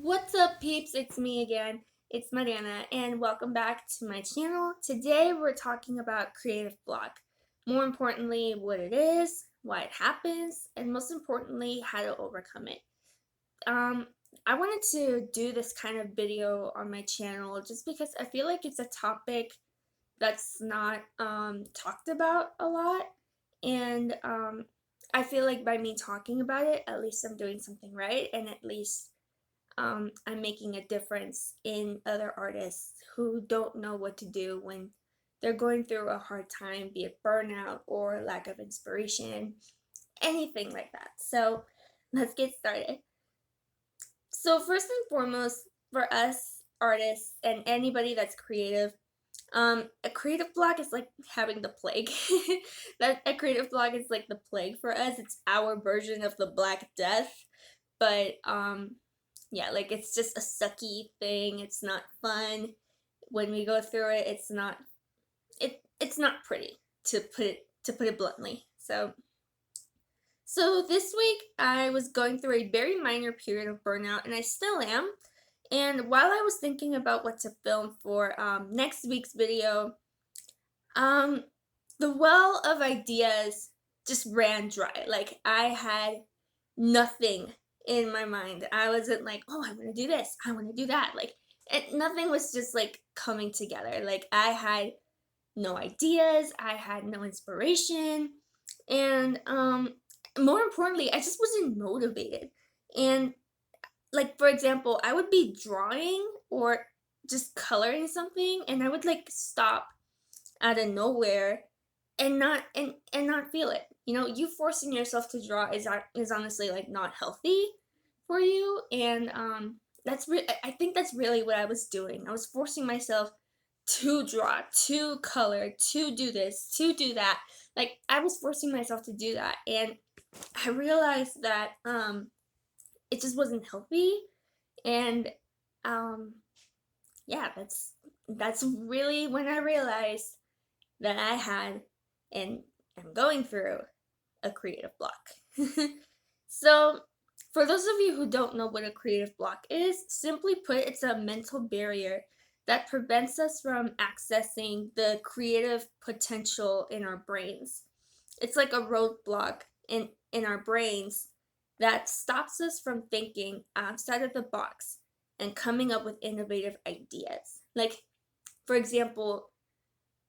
What's up, peeps? It's me again. It's Mariana, and welcome back to my channel. Today, we're talking about creative block. More importantly, what it is, why it happens, and most importantly, how to overcome it. Um, I wanted to do this kind of video on my channel just because I feel like it's a topic that's not talked about a lot, and I feel like by me talking about it, at least I'm doing something right, and at least I'm making a difference in other artists who don't know what to do when they're going through a hard time, be it burnout or lack of inspiration, anything like that. So let's get started. So, first and foremost, for us artists and anybody that's creative, a creative block is like having the plague. That a creative block is like the plague for us. It's our version of the Black Death, but yeah, like it's just a sucky thing. It's not fun. When we go through it, it's not pretty to put it bluntly. So this week I was going through a very minor period of burnout, and I still am. And while I was thinking about what to film for next week's video, um, the well of ideas just ran dry. Like I had nothing in my mind. I wasn't like, oh, I want to do this, I want to do that. Like, nothing was just like coming together. Like, I had no ideas, I had no inspiration, and more importantly, I just wasn't motivated. And, like, for example, I would be drawing or just coloring something, and I would like stop out of nowhere and not feel it. You know, you forcing yourself to draw is honestly like not healthy for you, and I think that's really what I was doing. I was forcing myself to draw, to color, to do this, to do that. Like I was forcing myself to do that, and I realized that it just wasn't healthy, and um yeah, that's really when I realized that I had and am going through a creative block. So, for those of you who don't know what a creative block is, simply put, it's a mental barrier that prevents us from accessing the creative potential in our brains. It's like a roadblock in our brains that stops us from thinking outside of the box and coming up with innovative ideas. Like, for example,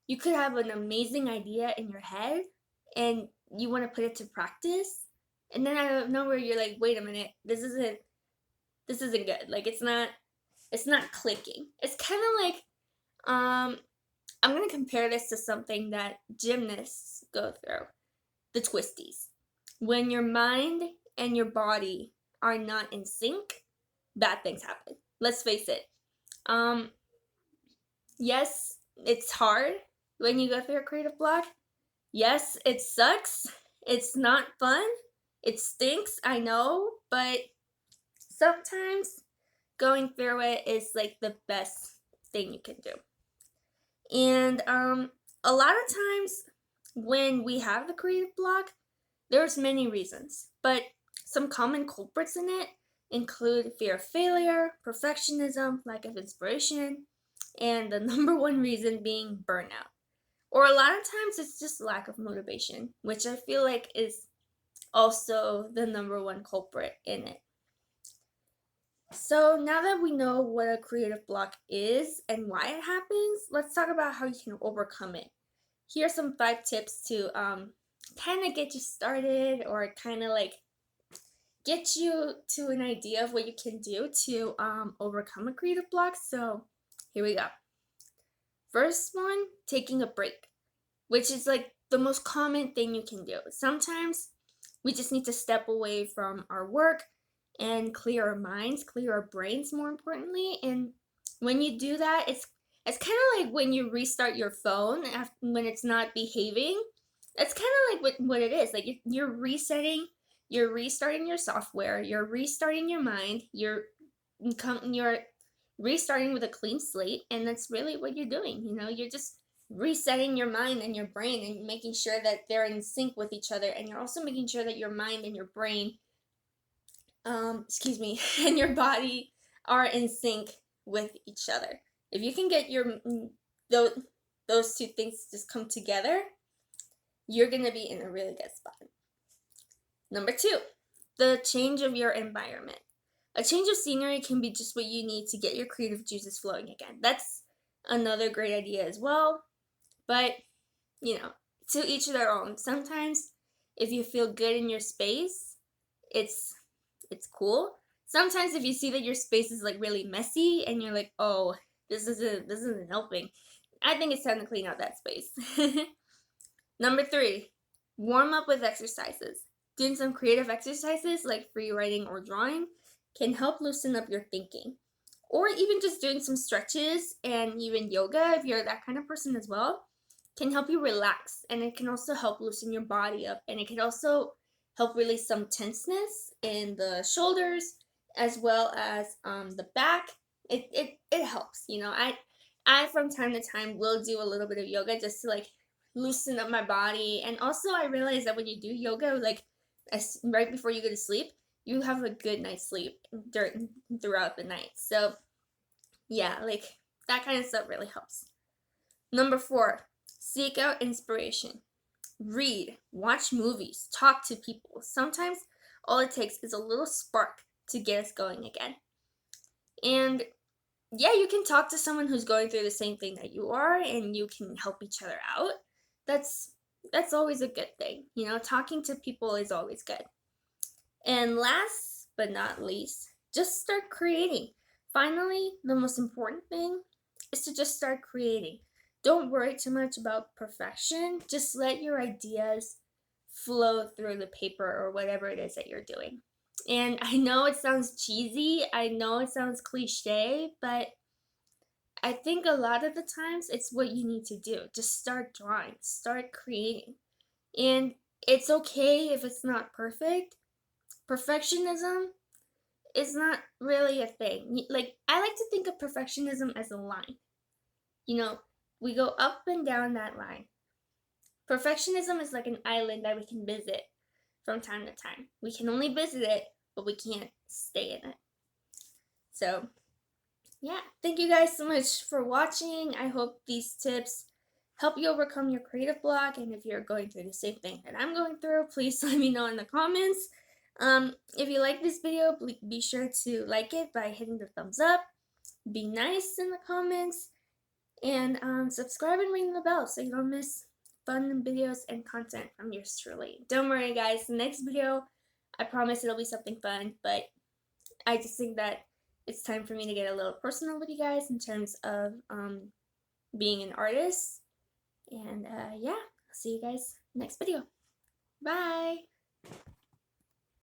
you could have an amazing idea in your head and you want to put it to practice, and then out of nowhere you're like, wait a minute, this isn't good. Like it's not clicking. It's kind of like I'm going to compare this to something that gymnasts go through, the twisties. When your mind and your body are not in sync, bad things happen. Let's face it. um yes, it's hard when you go through a creative block. Yes, it sucks. It's not fun. It stinks, I know, but sometimes going through it is like the best thing you can do. And a lot of times when we have the creative block, there's many reasons, but some common culprits in it include fear of failure, perfectionism, lack of inspiration, and the number one reason being burnout. Or a lot of times it's just lack of motivation, which I feel like is also the number one culprit in it. So now that we know what a creative block is and why it happens, let's talk about how you can overcome it. Here are some 5 tips to kind of get you started or kind of like get you to an idea of what you can do to overcome a creative block. So here we go. First one, taking a break, which is like the most common thing you can do. Sometimes we just need to step away from our work and clear our minds, clear our brains more importantly. And when you do that, it's kind of like when you restart your phone when it's not behaving. That's kind of like what it is. Like you're resetting, you're restarting your software, you're restarting your mind, you're restarting with a clean slate, and that's really what you're doing. You know, you're just resetting your mind and your brain and making sure that they're in sync with each other, and you're also making sure that your mind and your brain excuse me and your body are in sync with each other. If you can get those two things just come together, you're gonna be in a really good spot. Number 2, the change of your environment. A change of scenery can be just what you need to get your creative juices flowing again. That's another great idea as well. But, to each their own. Sometimes if you feel good in your space, it's cool. Sometimes if you see that your space is like really messy and you're like, "Oh, this isn't helping." I think it's time to clean out that space. Number 3, warm up with exercises. Doing some creative exercises like free writing or drawing can help loosen up your thinking. Or even just doing some stretches and even yoga, if you're that kind of person as well, can help you relax, and it can also help loosen your body up, and it can also help release some tenseness in the shoulders as well as the back. It helps. I from time to time will do a little bit of yoga just to like loosen up my body, and also I realize that when you do yoga, like right before you go to sleep, you have a good night's sleep throughout the night. So yeah, like that kind of stuff really helps. Number 4, seek out inspiration. Read, watch movies, talk to people. Sometimes all it takes is a little spark to get us going again. And yeah, you can talk to someone who's going through the same thing that you are, and you can help each other out. That's always a good thing. Talking to people is always good. And last but not least, just start creating. Finally, the most important thing is to just start creating. Don't worry too much about perfection. Just let your ideas flow through the paper or whatever it is that you're doing. And I know it sounds cheesy, I know it sounds cliche, but I think a lot of the times it's what you need to do. Just start drawing, start creating. And it's okay if it's not perfect. Perfectionism is not really a thing. Like, I like to think of perfectionism as a line. We go up and down that line. Perfectionism is like an island that we can visit from time to time. We can only visit it, but we can't stay in it. So, yeah, thank you guys so much for watching. I hope these tips help you overcome your creative block. And if you're going through the same thing that I'm going through, please let me know in the comments. If you like this video, be sure to like it by hitting the thumbs up. Be nice in the comments. And subscribe and ring the bell so you don't miss fun videos and content from yours truly. Don't worry guys, the next video, I promise it'll be something fun, but I just think that it's time for me to get a little personal with you guys in terms of being an artist. And yeah, I'll see you guys next video. Bye!